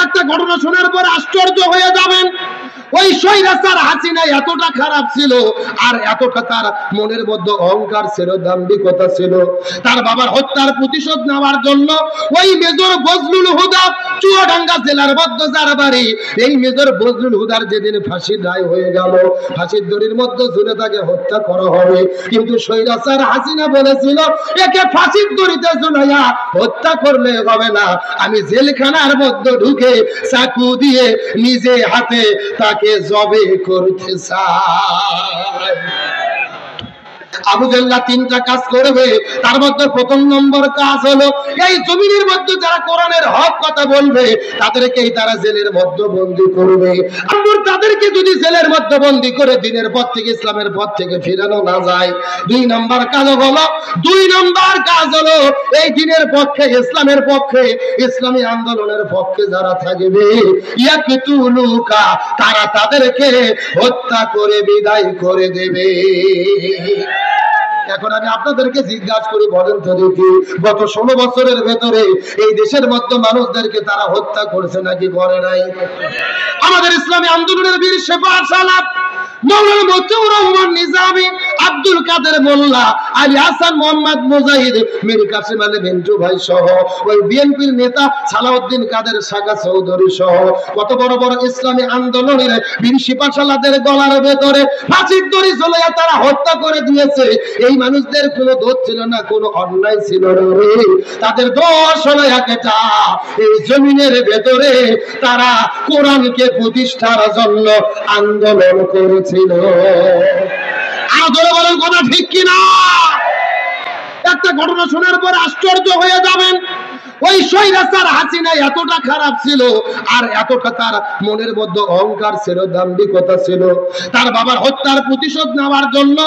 একটা ঘটনা শোনার পর আশ্চর্য হয়ে যাবেন। ওই স্বৈরাচার হাসিনা এতটা খারাপ ছিল, আর এতটা তার মনের মধ্যে অহংকার ছিল, দাম্ভিকতা ছিল, তার বাবার হত্যার প্রতিশোধ নেওয়ার জন্য ওই মেজর বজলুল হুদা, চুয়াডাঙ্গা জেলার মধ্যে যার বাড়ি, এই মেজর বজলুল হুদার যেদিন ফাঁসির রায় হয়ে গেল, ফাঁসির দড়ির মধ্যে ঝুলে তাকে হত্যা করা হবে, কিন্তু স্বৈরাচার হাসিনা বলেছিল একে ফাঁসির দড়িতে ঝুলাইয়া হত্যা করলে হবে না, আমি জেলখানার মধ্যে ঢুকে চাকু দিয়ে নিজে হাতে তাকে জবে করতে চাই। আবু জাহল তিনটা কাজ করবে, তার মধ্যে প্রথম নম্বর কাজ হলো এই জমিনের মধ্যে যারা কোরআনের হক কথা বলবে তাদেরকেই তারা জেলের মধ্যে বন্দী করবে। আর তাদেরকে যদি জেলের মধ্যে বন্দী করে দিনের পথ থেকে, ইসলামের পথ থেকে ফিরানো না যায়, দুই নম্বর কাজ হলো এই দিনের পক্ষে, ইসলামের পক্ষে, ইসলামী আন্দোলনের পক্ষে যারা থাকবে ইয়াকতুলুকা, তারা তাদেরকে হত্যা করে বিদায় করে দেবে। এখন আমি আপনাদেরকে জিজ্ঞাসা করি, বলেন তো দেখি, গত 16 বছরের ভেতরে এই দেশের মধ্যে মানুষদেরকে তারা হত্যা করেছে নাকি করে নাই? আমাদের ইসলামী আন্দোলনের বীর সেপার সালাত মৌলানা মতিউর রহমান নিজামী, আব্দুল কাদের মোল্লা, আলী হাসান মোহাম্মদ মুজাহিদ, মীর কাসিম আলী মিন্টু ভাই সহ ওই বিএনপির নেতা সালাউদ্দিন কাদের শাখা চৌধুরী সহ কত বড় বড় ইসলামী আন্দোলনের বীর সিপাহ সালাদের গলার ভেতরে ফাঁসির দড়ি ঝুলিয়ে তারা হত্যা করে দিয়েছে। এই মানুষদের কোনো দোষ ছিল না, কোনো অন্যায় ছিল না রে, তাদের দোষ হলো একটা, এই জমিনের ভেতরে তারা কোরআনকে প্রতিষ্ঠার জন্য আন্দোলন করেছিল। আরো বলেন কথা ঠিক কিনা? একটা ঘটনা শোনার পর আশ্চর্য হয়ে যাবেন। ওই স্বৈরাচার হাসিনা এতটা খারাপ ছিল, আর এতটা তার মনের মধ্যে অহংকার ছিল, দাম্ভিকতা ছিল, তার বাবার হত্যার প্রতিশোধ নেওয়ার জন্য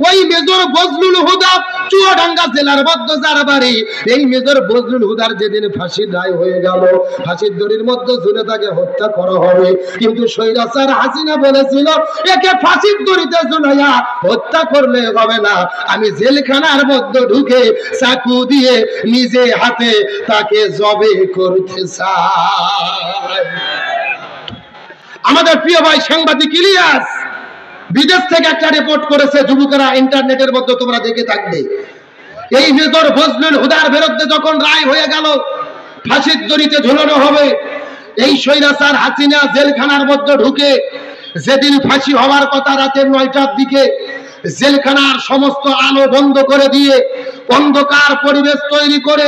ওই মেজর বজলুল হুদা, চুয়াডাঙ্গা জেলার মধ্যে যার বাড়ি, এই মেজর বজলুল হুদার যেদিন ফাঁসির রায় হয়ে গেল, ফাঁসির দড়ির মধ্যে ঝুলে তাকে হত্যা করা হবে, কিন্তু স্বৈরাচার হাসিনা বলেছিল একে ফাঁসির দড়িতে ঝুলাইয়া হত্যা করলে হবে না, আমি জেলখানার মধ্যে ঢুকে চাকু দিয়ে নিজে হাতে তাকে জবে করতে চাই। আমাদের প্রিয় ভাই সাংবাদিক ইলিয়াস বিদেশ থেকে একটা রিপোর্ট করেছে, যুবকেরা ইন্টারনেটের মধ্যে তোমরা দেখে থাকবে। এই মেজর বজলুল হুদার বিরুদ্ধে যখন রায় হয়ে গেল ফাঁসির দড়িতে ঝুলানো হবে, এই স্বৈরাচার হাসিনা জেলখানার মধ্যে ঢুকে যেদিন ফাঁসি হওয়ার কথা রাতে 9টার দিকে জেলখানার সমস্ত আলো বন্ধ করে দিয়ে অন্ধকার পরিবেশ তৈরি করে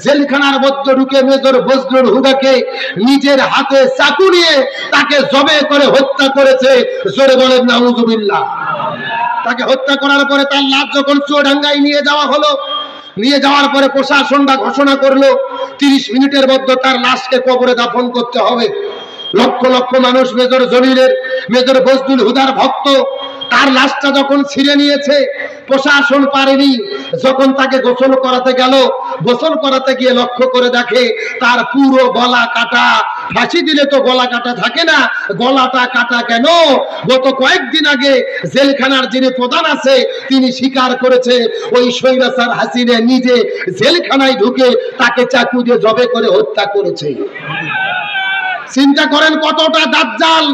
জেলখানার মধ্যে ঢুকে মেজর বজলুল হুদাকে নিজের হাতে চাকু নিয়ে তাকে জবে করে হত্যা করেছে। জোরে বলেন নাউজুবিল্লাহ। তাকে হত্যা করার পরে তার লাশ যখন চুয়াডাঙ্গায় নিয়ে যাওয়া হলো, নিয়ে যাওয়ার পরে প্রশাসনটা ঘোষণা করলো 30 মিনিটের মধ্যে তার লাশকে কবরে দাফন করতে হবে। লক্ষ লক্ষ মানুষ মেজর জলিলের, মেজর বজলুল হুদার ভক্ত, তার লাশটা যখন ছিঁড়ে নিয়েছে, প্রশাসন পারেনি, যখন তাকে গোসল করাতে গেল, গোসল করাতে গিয়ে লক্ষ্য করে দেখে তার পুরো গলা কাটা। ফাঁসি দিলে তো গলা কাটা থাকে না, গলাটা কাটা কেন? গত কয়েকদিন আগে জেলখানার যিনি প্রধান আছে তিনি স্বীকার করেছে ওই স্বৈরাচার হাসিনা নিজে জেলখানায় ঢুকে তাকে চাকু দিয়ে জবে করে হত্যা করেছে। চিন্তা করেন কতটা দাজ্জাল,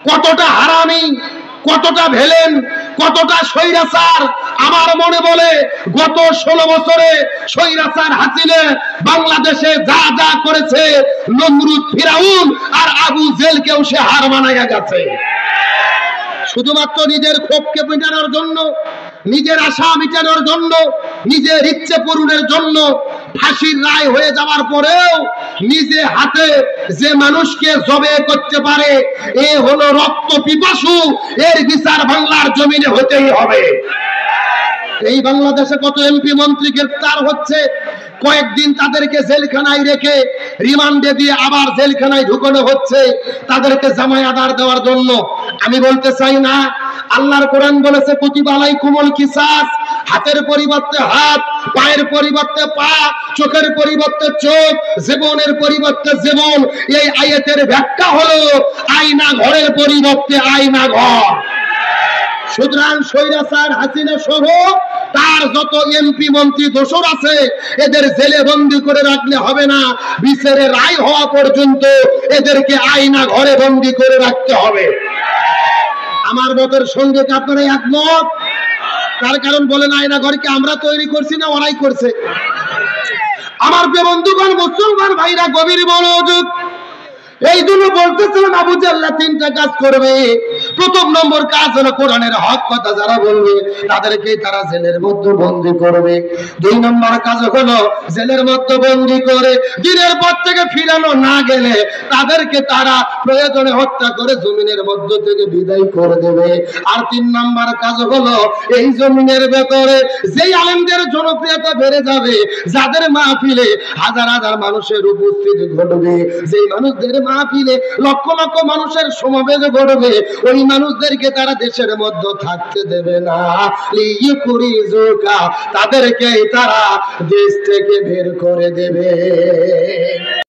কতটা হারামি, কতটা ভেলেন, কতটা স্বৈরাচার। আমার মনে বলে গত 16 বছরে স্বৈরাচার হাসিনা বাংলাদেশে যা যা করেছে, নমরুদ, ফিরাউন আর আবু জেলকেও সে হার মানাইয়া গেছে। শুধুমাত্র নিজের ক্ষোভকে মেটানোর জন্য, নিজের আশা মেটানোর জন্য, নিজের ইচ্ছে পূরণের জন্য ফাঁসির রায় হয়ে যাওয়ার পরেও নিজে হাতে যে মানুষকে জবে করতে পারে, এ হলো রক্ত পিপাসু, এর বিচার বাংলার জমিনে হতেই হবে। এই বাংলাদেশে কত এমপি মন্ত্রী গ্রেফতার হচ্ছে, কয়েকদিন তাদেরকে জেলখানায় রেখে রিমান্ডে দিয়ে আবার জেলখানায় ঢুকানো হচ্ছে তাদেরকে জামাই আদার দেওয়ার জন্য। আমি বলতে চাই না, আল্লাহর কোরআন বলেছে কুতিবা আলাইকুমুল কিসাস, হাতের পরিবর্তে হাত, পায়ের পরিবর্তে পা, চোখের পরিবর্তে চোখ, জীবনের পরিবর্তে জীবন। এই আয়াতের ব্যাখ্যা হলো আয়না ঘরের পরিবর্তে আয়না ঘর। সুতরাং স্বৈরাচার হাসিনা সহ তার যত এমপি মন্ত্রী দোসর আছে এদের জেলে বন্দী করে রাখলে হবে না, বিচারে রায় হওয়া পর্যন্ত এদেরকে আয়না ঘরে বন্দী করে রাখতে হবে। আমার মতের সঙ্গে কি আপনারা একমত? তার কারণ বলেন, আয়না ঘরকে আমরা তৈরি করছি না ওরাই করছে? আমার প্রিয় বন্ধুগণ, মুসলমান ভাইরা, গভীর মনোযোগ। এই জন্য বলতেছিলাম আবু জাহল তিনটা কাজ করবে। প্রথম নম্বর কাজ হলো কোরআনের হক কথা যারা বলবে তাদেরকে তারা জেলের মধ্যে বন্দী করবে। দুই নম্বর কাজ হলো জেলের মধ্যে বন্দী করে দিনের পর থেকে ফিরানো না গেলে তাদেরকে তারা প্রয়োজনে হত্যা করে জমিনের মধ্য থেকে বিদায় করে দেবে। আর তিন নম্বর কাজ হলো এই জমিনের ভেতরে যেই আলেমদের জনপ্রিয়তা বেড়ে যাবে, যাদের মাহফিলে হাজার হাজার মানুষের উপস্থিতি ঘটবে, যেই মানুষদের মাহফিলে লক্ষ লক্ষ মানুষের সমাবেশ ঘটবে, ওই মানুষদেরকে তারা দেশের মধ্যে থাকতে দেবে না। লিইখরিজুকা, তাদেরকে তারা দেশ থেকে বের করে দেবে।